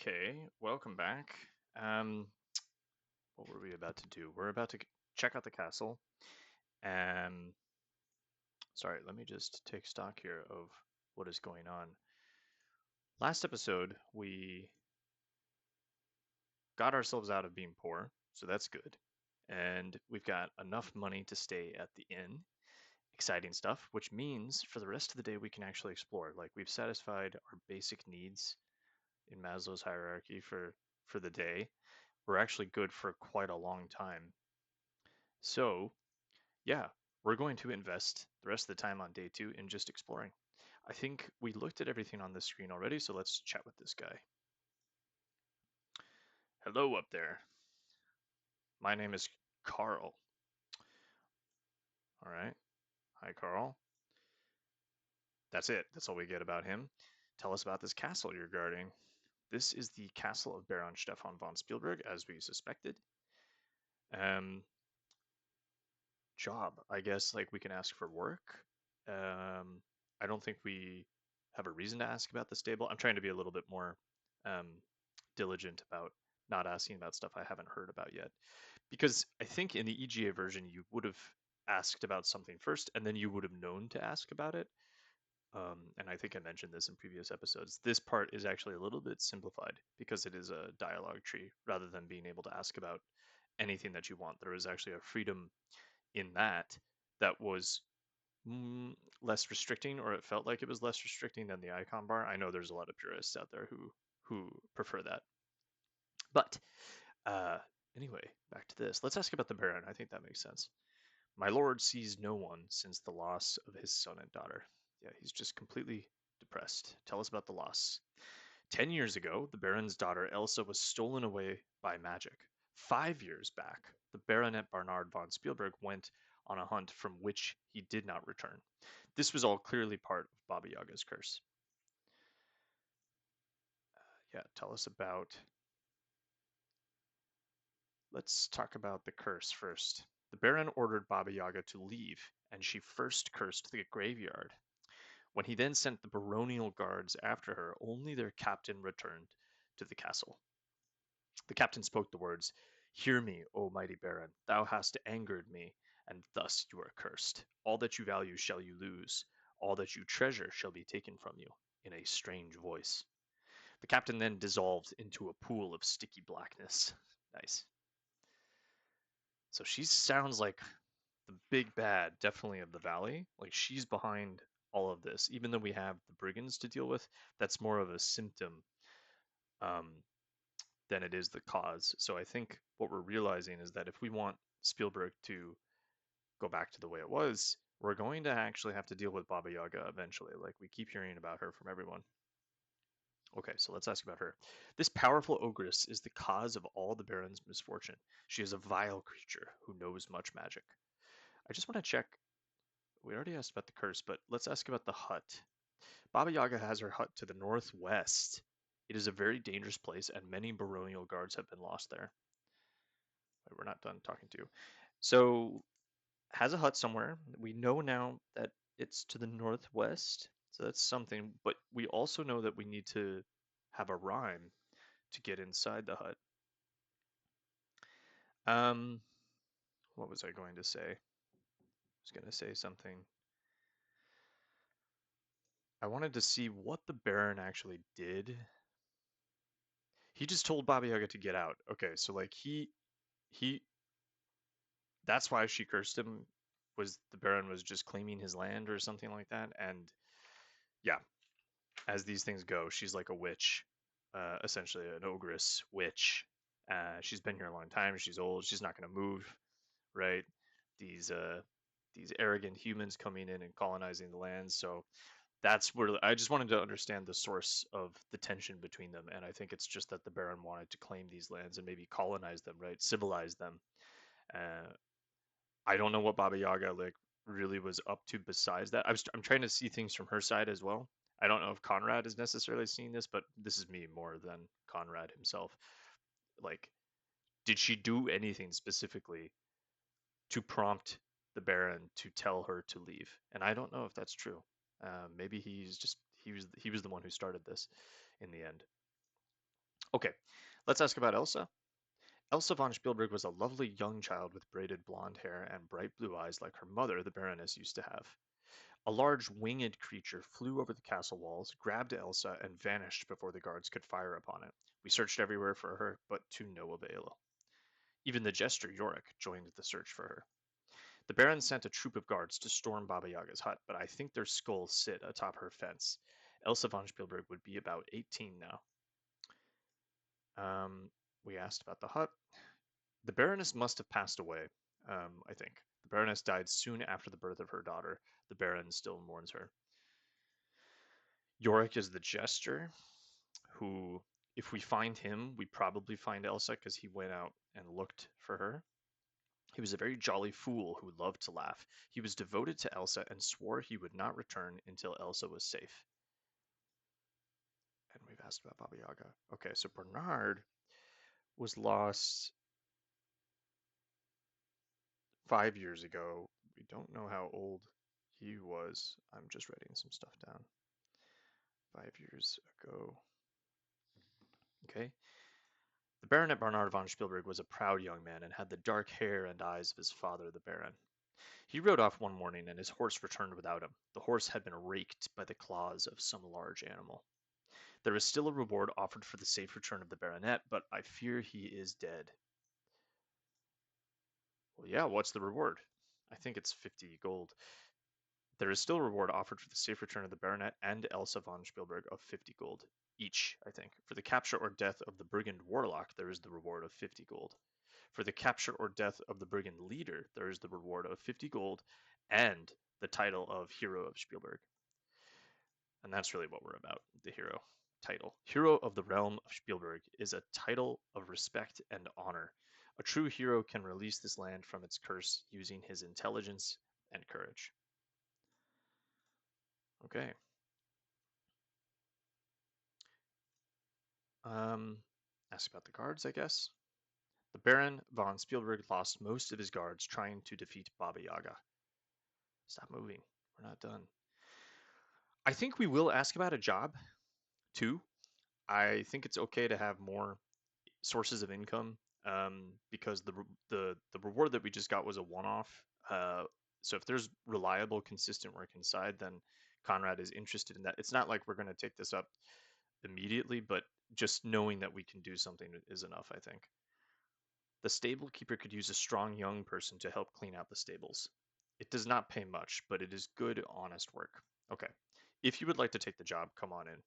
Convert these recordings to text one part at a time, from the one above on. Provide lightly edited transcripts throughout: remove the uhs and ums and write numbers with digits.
Okay, welcome back. What were we about to do? We're about to check out the castle. And sorry, let me just take stock here of what is going on. Last episode, we got ourselves out of being poor, so that's good. And we've got enough money to stay at the inn. Exciting stuff, which means for the rest of the day we can actually explore. Like we've satisfied our basic needs in Maslow's hierarchy for the day. We're actually good for quite a long time. So, yeah, we're going to invest the rest of the time on day two in just exploring. I think we looked at everything on the screen already, so let's chat with this guy. Hello up there. My name is Carl. All right. Hi, Carl. That's it. That's all we get about him. Tell us about this castle you're guarding. This is the castle of Baron Stefan von Spielberg, as we suspected. Um, Job, I guess, like we can ask for work. Um, I don't think we have a reason to ask about the stable. I'm trying to be a little bit more um, diligent about not asking about stuff I haven't heard about yet. Because I think in the EGA version, you would have asked about something first, and then you would have known to ask about it. And I think I mentioned this in previous episodes. This part is actually a little bit simplified because it is a dialogue tree rather than being able to ask about anything that you want. There is actually a freedom in that was less restricting, or it felt like it was less restricting than the icon bar. I know there's a lot of purists out there who prefer that. But uh, anyway, back to this. Let's ask about the Baron. I think that makes sense. My lord sees no one since the loss of his son and daughter. Yeah, he's just completely depressed. Tell us about the loss. 10 years ago, the Baron's daughter Elsa was stolen away by magic. 5 years back, the Baronet Barnard von Spielberg went on a hunt from which he did not return. This was all clearly part of Baba Yaga's curse. Yeah, tell us about. Let's talk about the curse first. The Baron ordered Baba Yaga to leave, and she first cursed the graveyard. When he then sent the baronial guards after her, only their captain returned to the castle. The captain spoke the words, "Hear me, O mighty Baron. Thou hast angered me, and thus you are cursed. All that you value shall you lose. All that you treasure shall be taken from you," in a strange voice. The captain then dissolved into a pool of sticky blackness. Nice. So she sounds like the big bad, definitely of the valley. Like she's behind all of this. Even though we have the brigands to deal with, that's more of a symptom um, than it is the cause. So I think what we're realizing is that if we want Spielberg to go back to the way it was, we're going to actually have to deal with Baba Yaga eventually. Like we keep hearing about her from everyone. Okay, so let's ask about her. This powerful ogress is the cause of all the Baron's misfortune. She is a vile creature who knows much magic. I just want to check. We already asked about the curse, but let's ask about the hut. Baba Yaga has her hut to the northwest. It is a very dangerous place, and many baronial guards have been lost there. Wait, we're not done talking to you. So, has a hut somewhere. We know now that it's to the northwest, so that's something. But we also know that we need to have a rhyme to get inside the hut. Um, what was I going to say? I was going to say something. I wanted to see what the Baron actually did. He just told Baba Yaga to get out. Okay, so like he that's why she cursed him, was the Baron was just claiming his land or something like that. And yeah, as these things go, she's like a witch, essentially an ogress witch. She's been here a long time. She's old. She's not going to move, right? These uh, these arrogant humans coming in and colonizing the land. So that's where I just wanted to understand the source of the tension between them. And I think it's just that the Baron wanted to claim these lands and maybe colonize them, right? Civilize them. Uh, I don't know what Baba Yaga like really was up to besides that. I'm trying to see things from her side as well. I don't know if Conrad is necessarily seeing this, but this is me more than Conrad himself. Like, did she do anything specifically to prompt the Baron to tell her to leave? And I don't know if that's true. Maybe he was the one who started this in the end. Okay, let's ask about Elsa. Elsa von Spielberg was a lovely young child with braided blonde hair and bright blue eyes like her mother, the Baroness, used to have. A large winged creature flew over the castle walls, grabbed Elsa, and vanished before the guards could fire upon it. We searched everywhere for her, but to no avail. Even the jester Yorick joined the search for her. The Baron sent a troop of guards to storm Baba Yaga's hut, but I think their skulls sit atop her fence. Elsa von Spielberg would be about 18 now. We asked about the hut. The Baroness must have passed away, I think. The Baroness died soon after the birth of her daughter. The Baron still mourns her. Yorick is the jester, who, if we find him, we probably find Elsa because he went out and looked for her. He was a very jolly fool who loved to laugh. He was devoted to Elsa and swore he would not return until Elsa was safe. And we've asked about Baba Yaga. Okay, so Bernard was lost 5 years ago. We don't know how old he was. I'm just writing some stuff down. 5 years ago. Okay. The Baronet Bernard von Spielberg was a proud young man and had the dark hair and eyes of his father, the Baron. He rode off one morning and his horse returned without him. The horse had been raked by the claws of some large animal. There is still a reward offered for the safe return of the baronet, but I fear he is dead. Well, yeah, what's the reward? I think it's 50 gold. There is still a reward offered for the safe return of the baronet and Elsa von Spielberg of 50 gold each, I think. For the capture or death of the brigand warlock, there is the reward of 50 gold. For the capture or death of the brigand leader, there is the reward of 50 gold and the title of Hero of Spielberg. And that's really what we're about, the hero title. Hero of the Realm of Spielberg is a title of respect and honor. A true hero can release this land from its curse using his intelligence and courage. Okay. Ask about the guards, I guess. The Baron von Spielberg lost most of his guards trying to defeat Baba Yaga. Stop moving. We're not done. I think we will ask about a job, too. I think it's okay to have more sources of income, because the reward that we just got was a one-off. So if there's reliable, consistent work inside, then Conrad is interested in that. It's not like we're going to take this up immediately, but just knowing that we can do something is enough, I think. The stable keeper could use a strong young person to help clean out the stables. It does not pay much, but it is good, honest work. Okay. If you would like to take the job, come on in.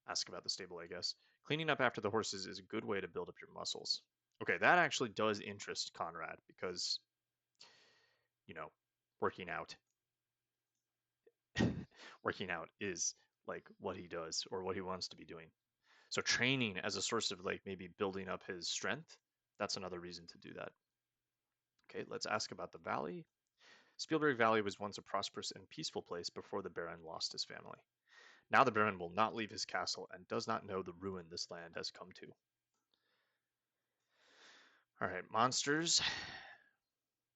Ask about the stable, I guess. Cleaning up after the horses is a good way to build up your muscles. Okay, that actually does interest Conrad because, you know, working out. Working out is like what he does or what he wants to be doing. So training as a source of like maybe building up his strength, that's another reason to do that. Okay, let's ask about the valley. Spielberg Valley was once a prosperous and peaceful place before the Baron lost his family. Now the Baron will not leave his castle and does not know the ruin this land has come to. All right, monsters.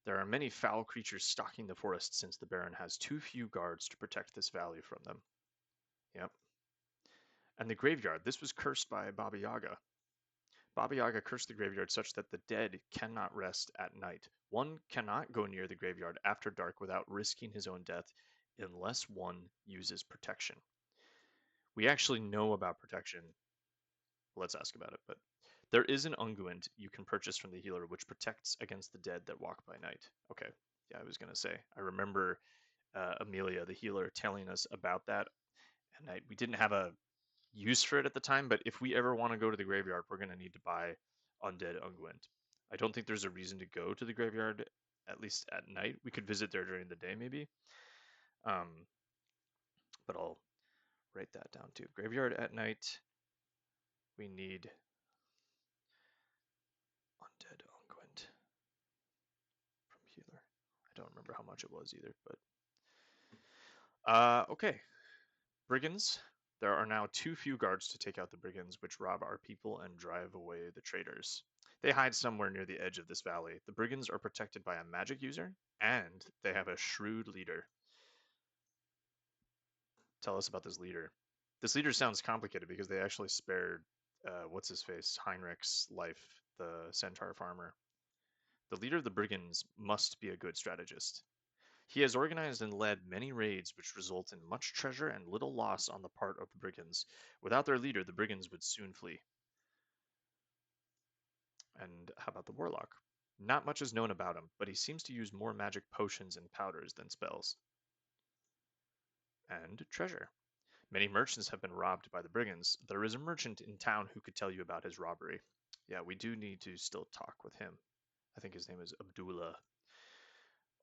There are many foul creatures stalking the forest since the Baron has too few guards to protect this valley from them. Yep. And the graveyard. This was cursed by Baba Yaga. Baba Yaga cursed the graveyard such that the dead cannot rest at night. One cannot go near the graveyard after dark without risking his own death unless one uses protection. We actually know about protection. Let's ask about it, but there is an unguent you can purchase from the healer which protects against the dead that walk by night. Okay, yeah, I was going to say. I remember Amelia, the healer, telling us about that, and we didn't have a use for it at the time, but if we ever want to go to the graveyard, we're going to need to buy undead unguent. I don't think there's a reason to go to the graveyard, at least at night. We could visit there during the day, maybe. But I'll write that down too. Graveyard at night. We need undead unguent from healer. I don't remember how much it was either, but okay. Brigands. There are now too few guards to take out the brigands, which rob our people and drive away the traders. They hide somewhere near the edge of this valley. The brigands are protected by a magic user, and they have a shrewd leader. Tell us about this leader. This leader sounds complicated because they actually spared, what's his face, Heinrich's life, the centaur farmer. The leader of the brigands must be a good strategist. He has organized and led many raids which result in much treasure and little loss on the part of the brigands. Without their leader, the brigands would soon flee. And how about the warlock? Not much is known about him, but he seems to use more magic potions and powders than spells. And treasure. Many merchants have been robbed by the brigands. There is a merchant in town who could tell you about his robbery. Yeah, we do need to still talk with him. I think his name is Abdullah.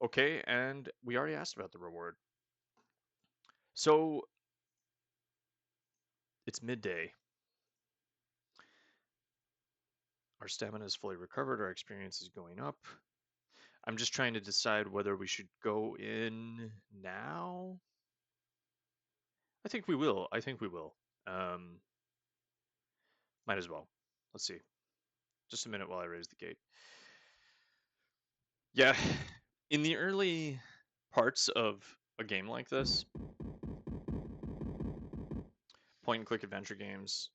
Okay, and we already asked about the reward. So it's midday. Our stamina is fully recovered. Our experience is going up. I'm just trying to decide whether we should go in now. I think we will. I think we will. Might as well. Let's see. Just a minute while I raise the gate. Yeah, in the early parts of a game like this, point and click adventure games,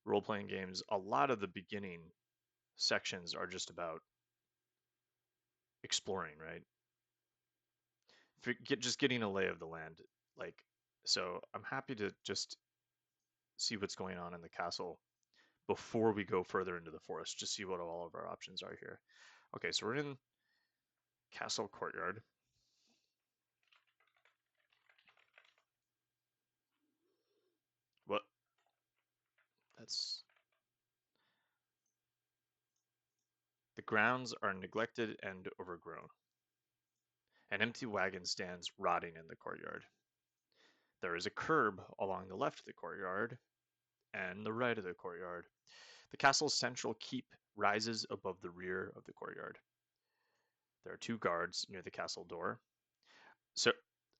role playing games, a lot of the beginning sections are just about exploring, right? Just getting a lay of the land. Like, so I'm happy to just see what's going on in the castle before we go further into the forest, just see what all of our options are here. Okay, so we're in castle courtyard. What? That's... The grounds are neglected and overgrown. An empty wagon stands rotting in the courtyard. There is a curb along the left of the courtyard and the right of the courtyard. The castle's central keep rises above the rear of the courtyard. There are two guards near the castle door. So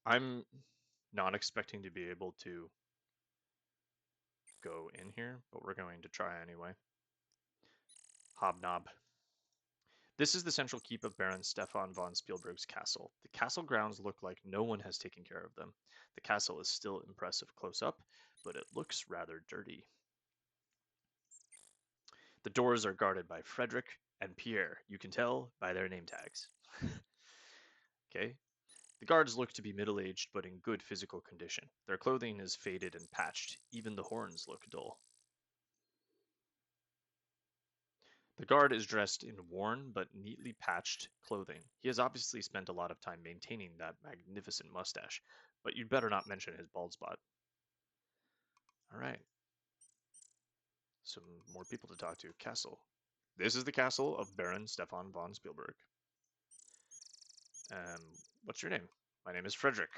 I'm not expecting to be able to go in here, but we're going to try anyway. Hobnob. This is the central keep of Baron Stefan von Spielberg's castle. The castle grounds look like no one has taken care of them. The castle is still impressive close up, but it looks rather dirty. The doors are guarded by Frederick and Pierre. You can tell by their name tags. Okay. The guards look to be middle-aged but in good physical condition. Their clothing is faded and patched. Even the horns look dull. The guard is dressed in worn but neatly patched clothing. He has obviously spent a lot of time maintaining that magnificent mustache, but you'd better not mention his bald spot. All right. Some more people to talk to. Castle. This is the castle of Baron Stefan von Spielberg. What's your name? My name is Frederick.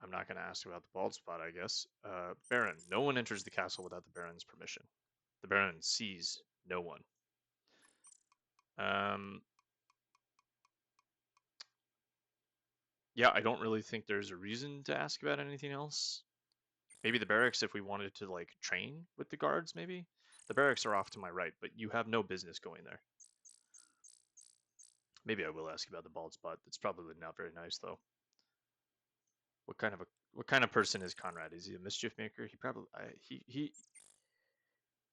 I'm not going to ask about the bald spot, I guess. Baron. No one enters the castle without the Baron's permission. The Baron sees no one. Yeah, I don't really think there's a reason to ask about anything else. Maybe the barracks if we wanted to, like, train with the guards, maybe? The barracks are off to my right, but you have no business going there. Maybe I will ask about the bald spot. It's probably not very nice, though. What kind of person is Conrad? Is he a mischief maker? He probably he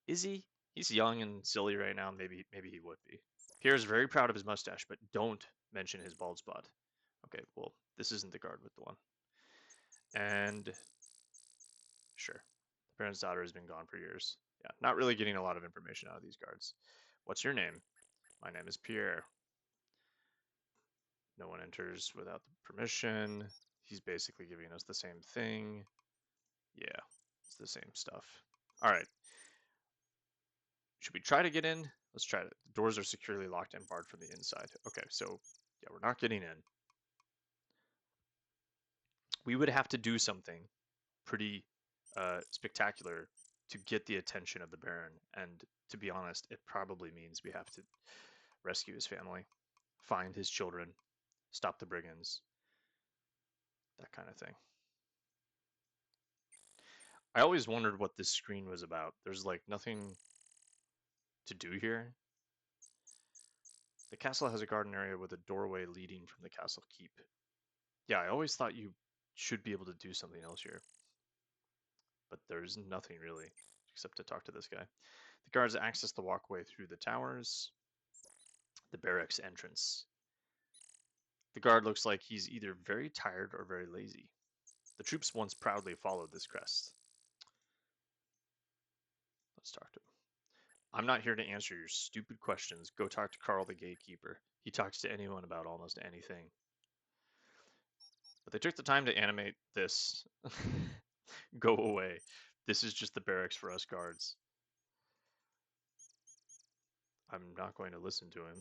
is he? He's young and silly right now. Maybe he would be. Pierre is very proud of his mustache, but don't mention his bald spot. Okay, well, this isn't the guard with the one. And sure, the parent's daughter has been gone for years. Yeah, not really getting a lot of information out of these guards. What's your name? My name is Pierre. No one enters without the permission. He's basically giving us the same thing. Yeah, it's the same stuff. All right. Should we try to get in? Let's try it. The doors are securely locked and barred from the inside. Okay, so yeah, we're not getting in. We would have to do something pretty spectacular to get the attention of the Baron. And to be honest, it probably means we have to rescue his family, find his children, stop the brigands, that kind of thing. I always wondered what this screen was about. There's like nothing to do here. The castle has a garden area with a doorway leading from the castle keep. Yeah, I always thought you should be able to do something else here. But there's nothing really, except to talk to this guy. The guards access the walkway through the towers. The barracks entrance. The guard looks like he's either very tired or very lazy. The troops once proudly followed this crest. Let's talk to him. I'm not here to answer your stupid questions. Go talk to Carl the Gatekeeper. He talks to anyone about almost anything. But they took the time to animate this. Go away. This is just the barracks for us guards. I'm not going to listen to him.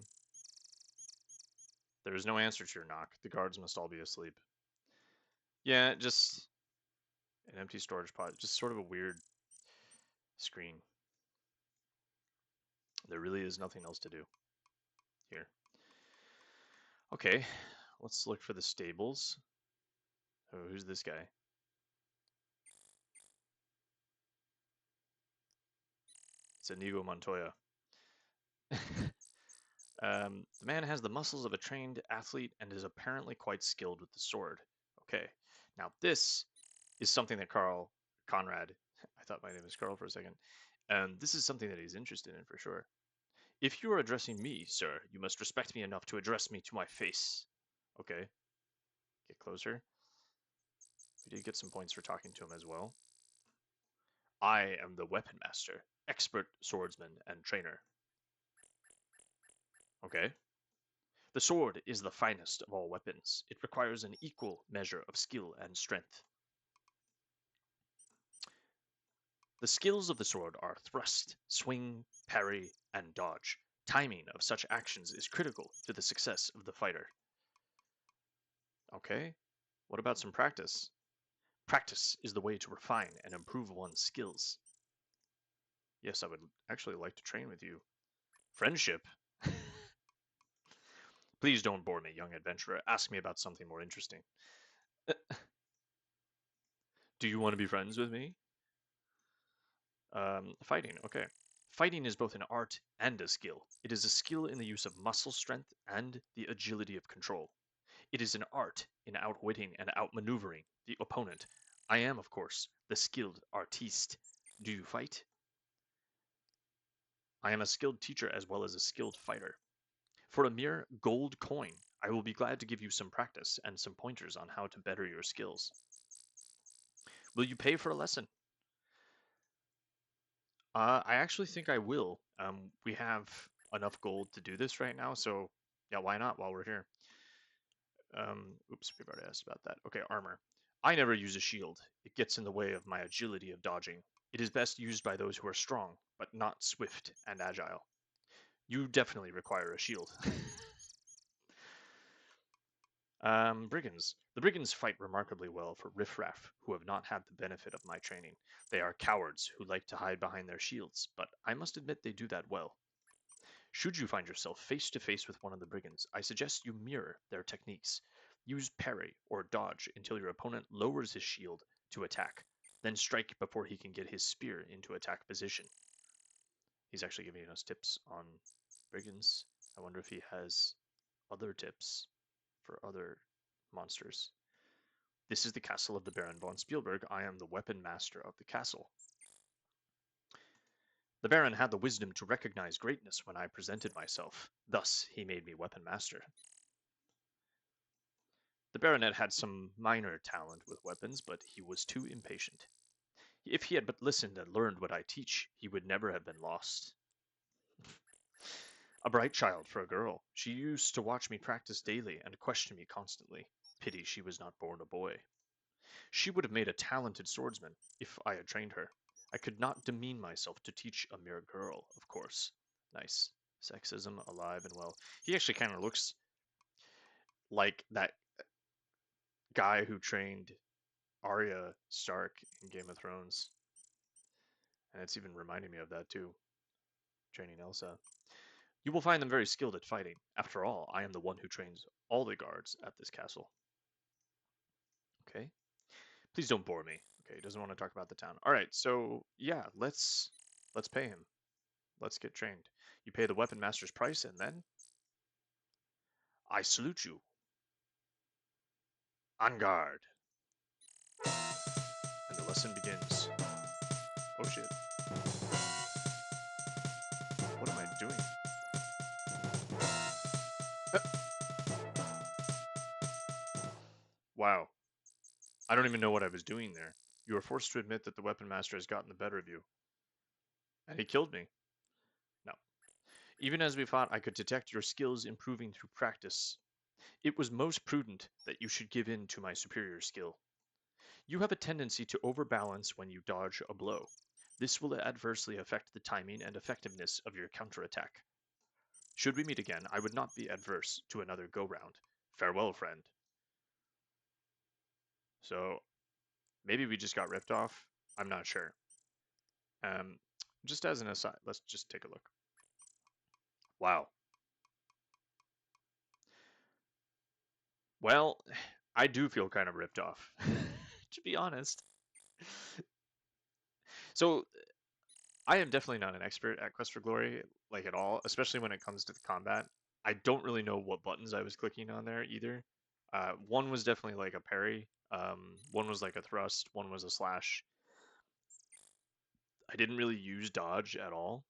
There is no answer to your knock. The guards must all be asleep. Yeah, just an empty storage pod. Just sort of a weird screen. There really is nothing else to do here. Okay, let's look for the stables. Oh, who's this guy? It's Inigo Montoya. The man has the muscles of a trained athlete and is apparently quite skilled with the sword. Okay, now this is something that Conrad, I thought my name was Carl for a second, this is something that he's interested in for sure. If you are addressing me, sir, you must respect me enough to address me to my face. Okay, get closer. We did get some points for talking to him as well. I am the weapon master, expert swordsman and trainer. Okay. The sword is the finest of all weapons. It requires an equal measure of skill and strength. The skills of the sword are thrust, swing, parry, and dodge. Timing of such actions is critical to the success of the fighter. Okay. What about some practice? Practice is the way to refine and improve one's skills. Yes, I would actually like to train with you. Friendship? Please don't bore me, young adventurer. Ask me about something more interesting. Do you want to be friends with me? Fighting, okay. Fighting is both an art and a skill. It is a skill in the use of muscle strength and the agility of control. It is an art in outwitting and outmaneuvering the opponent. I am, of course, the skilled artiste. Do you fight? I am a skilled teacher as well as a skilled fighter. For a mere gold coin, I will be glad to give you some practice and some pointers on how to better your skills. Will you pay for a lesson? I actually think I will. We have enough gold to do this right now, so yeah, why not while we're here? Oops, we've already asked about that. Okay, armor. I never use a shield. It gets in the way of my agility of dodging. It is best used by those who are strong, but not swift and agile. You definitely require a shield. Brigands. The Brigands fight remarkably well for riffraff who have not had the benefit of my training. They are cowards who like to hide behind their shields, but I must admit they do that well. Should you find yourself face to face with one of the brigands, I suggest you mirror their techniques. Use parry or dodge until your opponent lowers his shield to attack, then strike before he can get his spear into attack position. He's actually giving us tips on brigands. I wonder if he has other tips for other monsters. This is the castle of the Baron von Spielberg. I am the weapon master of the castle. The Baron had the wisdom to recognize greatness when I presented myself. Thus, he made me weapon master. The Baronet had some minor talent with weapons, but he was too impatient. If he had but listened and learned what I teach, he would never have been lost. A bright child for a girl. She used to watch me practice daily and question me constantly. Pity she was not born a boy. She would have made a talented swordsman if I had trained her. I could not demean myself to teach a mere girl, of course. Nice. Sexism alive and well. He actually kind of looks like that guy who trained Arya Stark in Game of Thrones. And it's even reminding me of that too, training Elsa. You will find them very skilled at fighting. After all, I am the one who trains all the guards at this castle. Okay. Please don't bore me. Okay, he doesn't want to talk about the town. All right, so yeah, let's pay him. Let's get trained. You pay the weapon master's price, and then I salute you. On guard. And the lesson begins. Oh shit. What am I doing? Wow. I don't even know what I was doing there. You are forced to admit that the weapon master has gotten the better of you. And he killed me. No. Even as we fought, I could detect your skills improving through practice. It was most prudent that you should give in to my superior skill. You have a tendency to overbalance when you dodge a blow. This will adversely affect the timing and effectiveness of your counterattack. Should we meet again, I would not be adverse to another go-round. Farewell, friend. So, maybe we just got ripped off. I'm not sure. Just as an aside, let's just take a look. Wow. Well, I do feel kind of ripped off, to be honest. So, I am definitely not an expert at Quest for Glory, like at all, especially when it comes to the combat. I don't really know what buttons I was clicking on there either. One was definitely like a parry. One was like a thrust. One was a slash. I didn't really use dodge at all,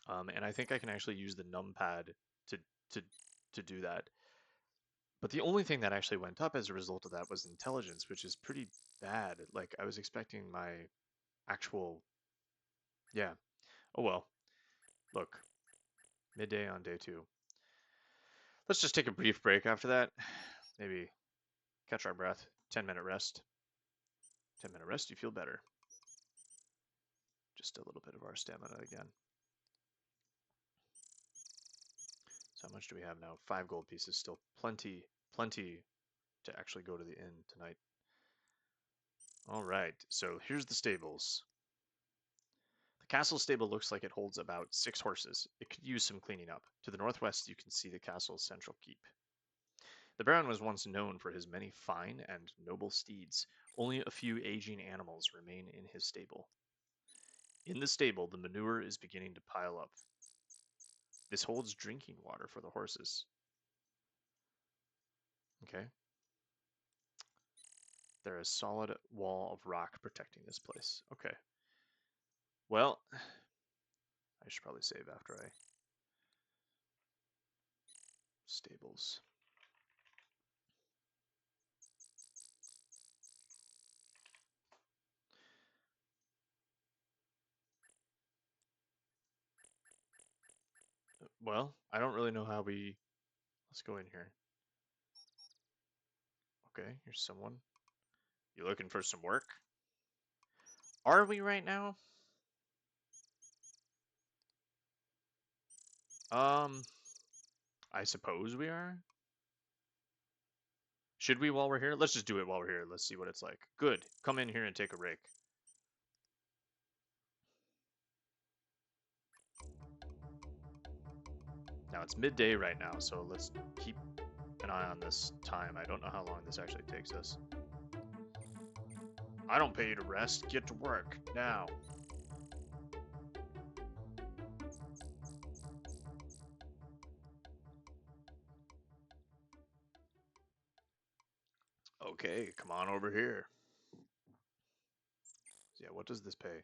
and I think I can actually use the numpad to to to do that. But the only thing that actually went up as a result of that was intelligence, which is pretty bad. Like I was expecting my actual, yeah. Oh well. Look, midday on day 2. Let's just take a brief break after that. Maybe catch our breath. 10-minute rest. 10-minute rest, you feel better. Just a little bit of our stamina again. So how much do we have now? 5 gold pieces. Still plenty to actually go to the inn tonight. All right, so here's the stables. The castle stable looks like it holds about 6 horses. It could use some cleaning up. To the northwest, you can see the castle's central keep. The Baron was once known for his many fine and noble steeds. Only a few aging animals remain in his stable. In the stable, the manure is beginning to pile up. This holds drinking water for the horses. Okay. There is a solid wall of rock protecting this place. Okay. Well, I should probably save after I... Stables. Well, I don't really know how we... Let's go in here. Okay, here's someone. You looking for some work? Are we right now? I suppose we are. Should we while we're here? Let's just do it while we're here. Let's see what it's like. Good. Come in here and take a rake. Now it's midday right now, so let's keep an eye on this time. I don't know how long this actually takes us. I don't pay you to rest. Get to work now. Okay, come on over here. Yeah, what does this pay?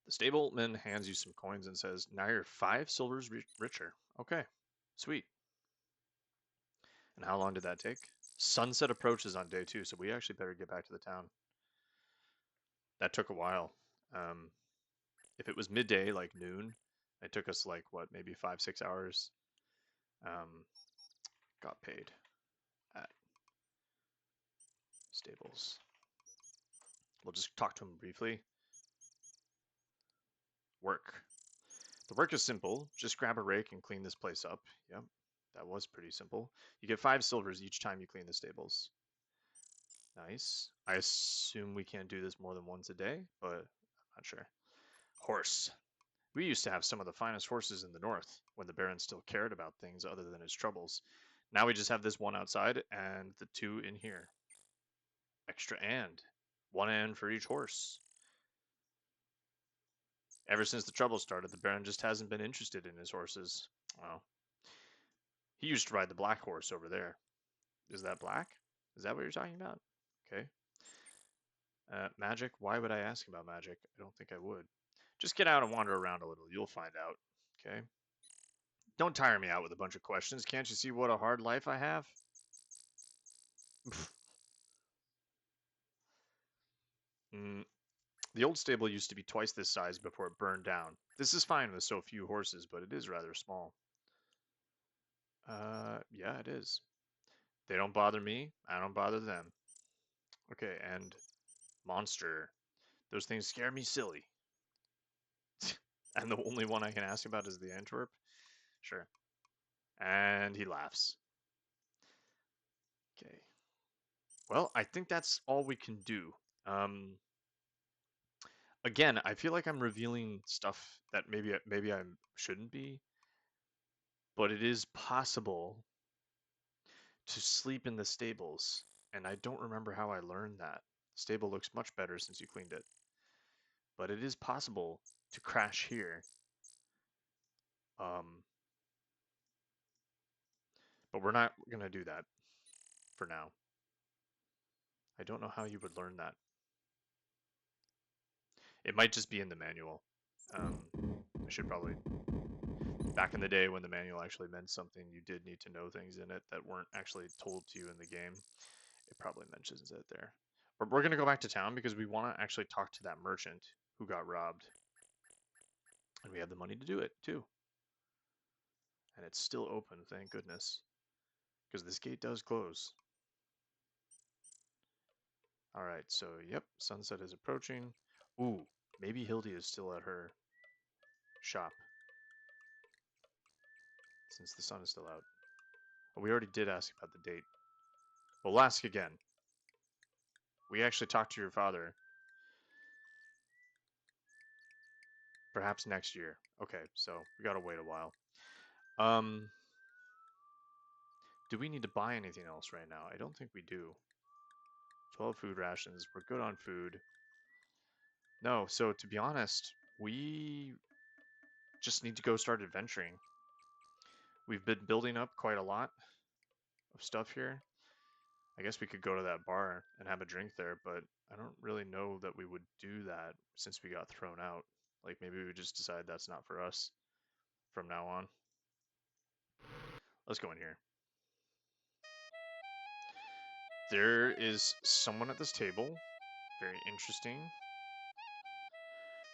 The stableman hands you some coins and says, now you're 5 silvers richer. Okay, sweet. And how long did that take? Sunset approaches on day 2, so we actually better get back to the town. That took a while. If it was midday, like noon, it took us like, what, maybe 5-6 hours. Got paid at stables. We'll just talk to him briefly. Work. The work is simple. Just grab a rake and clean this place up. Yep, that was pretty simple. You get 5 silvers each time you clean the stables. Nice. I assume we can't do this more than once a day, but I'm not sure. Horse. We used to have some of the finest horses in the north, when the Baron still cared about things other than his troubles. Now we just have this one outside, and the 2 in here. Extra and. 1 and for each horse. Ever since the trouble started, the Baron just hasn't been interested in his horses. Well, he used to ride the black horse over there. Is that black? Is that what you're talking about? Okay. Magic? Why would I ask about magic? I don't think I would. Just get out and wander around a little. You'll find out. Okay. Don't tire me out with a bunch of questions. Can't you see what a hard life I have? The old stable used to be twice this size before it burned down. This is fine with so few horses, but it is rather small. Yeah, it is. They don't bother me. I don't bother them. Okay, and monster. Those things scare me silly. And the only one I can ask about is the Antwerp? Sure. And he laughs. Okay. Well, I think that's all we can do. Again, I feel like I'm revealing stuff that maybe I shouldn't be, but it is possible to sleep in the stables, and I don't remember how I learned that. The stable looks much better since you cleaned it, but it is possible to crash here. But we're not gonna do that for now. I don't know how you would learn that. It might just be in the manual. I should probably. Back in the day when the manual actually meant something, you did need to know things in it that weren't actually told to you in the game. It probably mentions it there. But we're going to go back to town because we want to actually talk to that merchant who got robbed. And we have the money to do it, too. And it's still open, thank goodness. Because this gate does close. Alright, so, yep, sunset is approaching. Ooh, maybe Hildy is still at her shop. Since the sun is still out. But we already did ask about the date. We'll ask again. We actually talked to your father. Perhaps next year. Okay, so we gotta wait a while. Do we need to buy anything else right now? I don't think we do. 12 food rations. We're good on food. No, so to be honest, we just need to go start adventuring. We've been building up quite a lot of stuff here. I guess we could go to that bar and have a drink there, but I don't really know that we would do that since we got thrown out. Like maybe we just decide that's not for us from now on. Let's go in here. There is someone at this table. Very interesting.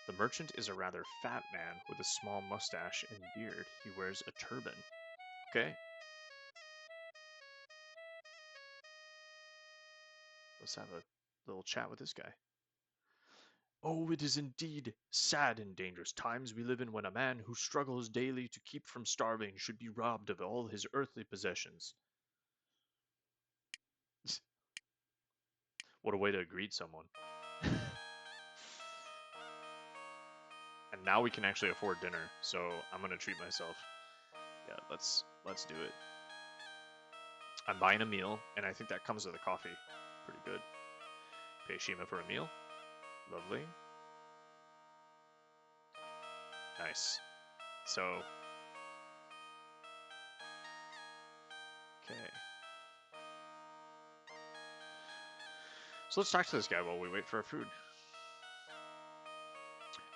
The merchant is a rather fat man with a small mustache and beard. He wears a turban. Okay. Let's have a little chat with this guy. Oh, it is indeed sad and dangerous times we live in when a man who struggles daily to keep from starving should be robbed of all his earthly possessions. What a way to greet someone. And now we can actually afford dinner, so I'm gonna treat myself. Yeah, let's do it. I'm buying a meal, and I think that comes with a coffee. Pretty good. Pay Shima for a meal. Lovely. Nice. So, okay. So let's talk to this guy while we wait for our food.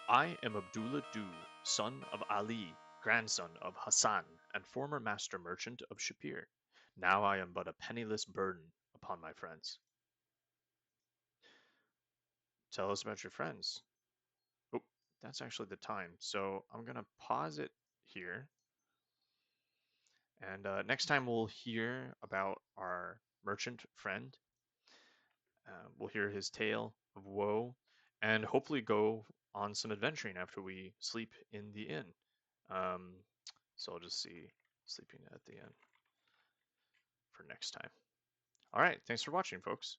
I am Abdullah Du, son of Ali, grandson of Hassan, and former master merchant of Shapir. Now I am but a penniless burden upon my friends. Tell us about your friends. Oh, that's actually the time. So I'm going to pause it here. And next time we'll hear about our merchant friend. We'll hear his tale of woe and hopefully go on some adventuring after we sleep in the inn. So I'll just see sleeping at the inn for next time. All right, thanks for watching, folks.